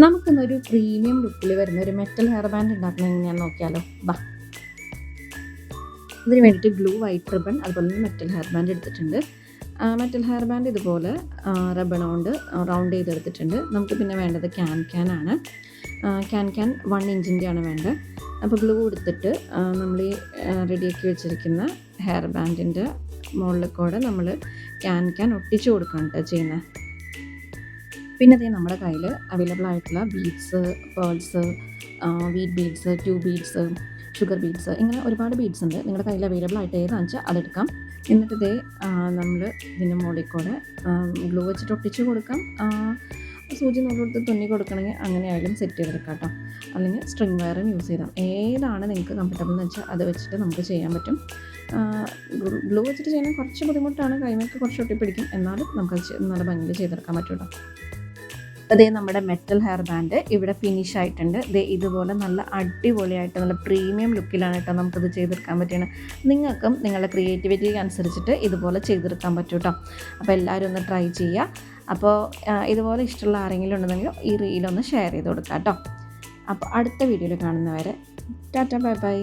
നമുക്കിന്നൊരു പ്രീമിയം ലുക്കിൽ വരുന്ന ഒരു മെറ്റൽ ഹെയർ ബാൻഡ് ഉണ്ടാക്കുന്നത് എങ്ങനെയാണെന്ന് നോക്കിയാലോ. ബാ, ഇതിന് വേണ്ടിയിട്ട് ഗ്ലൂ, വൈറ്റ് റിബൺ, അതുപോലെ തന്നെ മെറ്റൽ ഹെയർ ബാൻഡ് എടുത്തിട്ടുണ്ട്. മെറ്റൽ ഹെയർ ബാൻഡ് ഇതുപോലെ റിബൺ കൊണ്ട് റൗണ്ട് ചെയ്തെടുത്തിട്ടുണ്ട്. നമുക്ക് പിന്നെ വേണ്ടത് ക്യാൻ ആണ്. ക്യാൻ 1 ഇഞ്ചിൻ്റെയാണ് വേണ്ടത്. അപ്പോൾ ഗ്ലൂ എടുത്തിട്ട് നമ്മൾ ഈ റെഡിയാക്കി വെച്ചിരിക്കുന്ന ഹെയർ ബാൻഡിൻ്റെ മുകളിൽ കൂടെ നമ്മൾ ക്യാൻ ഒട്ടിച്ചു കൊടുക്കുകയാണ് കേട്ടോ ചെയ്യുന്നത്. പിന്നെ അതേ നമ്മുടെ കയ്യിൽ അവൈലബിൾ ആയിട്ടുള്ള beads, pearls, wheat beads, tube beads, sugar beads, ഇങ്ങനെ ഒരുപാട് ബീഡ്സ് ഉണ്ട്. നിങ്ങളുടെ കയ്യിൽ അവൈലബിൾ ആയിട്ട് ഏതാണെന്ന് വെച്ചാൽ അതെടുക്കാം. എന്നിട്ട് ഇതേ നമ്മൾ ഇതിൻ്റെ മുകളിൽ കൂടെ ഗ്ലൂ വെച്ചിട്ട് ഒട്ടിച്ച് കൊടുക്കാം. സൂചി നൂലെടുത്ത് തുന്നി കൊടുക്കണമെങ്കിൽ അങ്ങനെ ആയാലും സെറ്റ് ചെയ്തെടുക്കാം കേട്ടോ. അല്ലെങ്കിൽ സ്ട്രിങ് വയറും യൂസ് ചെയ്താൽ ഏതാണ് നിങ്ങൾക്ക് കംഫർട്ടബിൾ എന്ന് വെച്ചാൽ അത് വെച്ചിട്ട് നമുക്ക് ചെയ്യാൻ പറ്റും. ഗ്ലൂ വെച്ചിട്ട് ചെയ്യാൻ കുറച്ച് ബുദ്ധിമുട്ടാണ്, കൈമൊക്കെ കുറച്ച് ഒട്ടിപ്പിടിക്കും, എന്നാലും നമുക്ക് നല്ല ഭംഗിയിൽ ചെയ്തെടുക്കാൻ പറ്റും കേട്ടോ. അതേ നമ്മുടെ മെറ്റൽ ഹെയർ ബാൻഡ് ഇവിടെ ഫിനിഷ് ആയിട്ടുണ്ട്. ഇതുപോലെ നല്ല അടിപൊളിയായിട്ട് നല്ല പ്രീമിയം ലുക്കിലാണ് കേട്ടോ നമുക്കത് ചെയ്തെടുക്കാൻ പറ്റുന്നത്. നിങ്ങൾക്കും നിങ്ങളുടെ ക്രിയേറ്റിവിറ്റിക്ക് അനുസരിച്ചിട്ട് ഇതുപോലെ ചെയ്തെടുക്കാൻ പറ്റും കേട്ടോ. അപ്പോൾ എല്ലാവരും ഒന്ന് ട്രൈ ചെയ്യുക. അപ്പോൾ ഇതുപോലെ ഇഷ്ടമുള്ള ആരെങ്കിലും ഉണ്ടെന്നെങ്കിൽ ഈ റീലൊന്ന് ഷെയർ ചെയ്ത് കൊടുക്കാം കേട്ടോ. അപ്പോൾ അടുത്ത വീഡിയോയിൽ കാണുന്നവരെ ടാറ്റ, ബൈ ബൈ.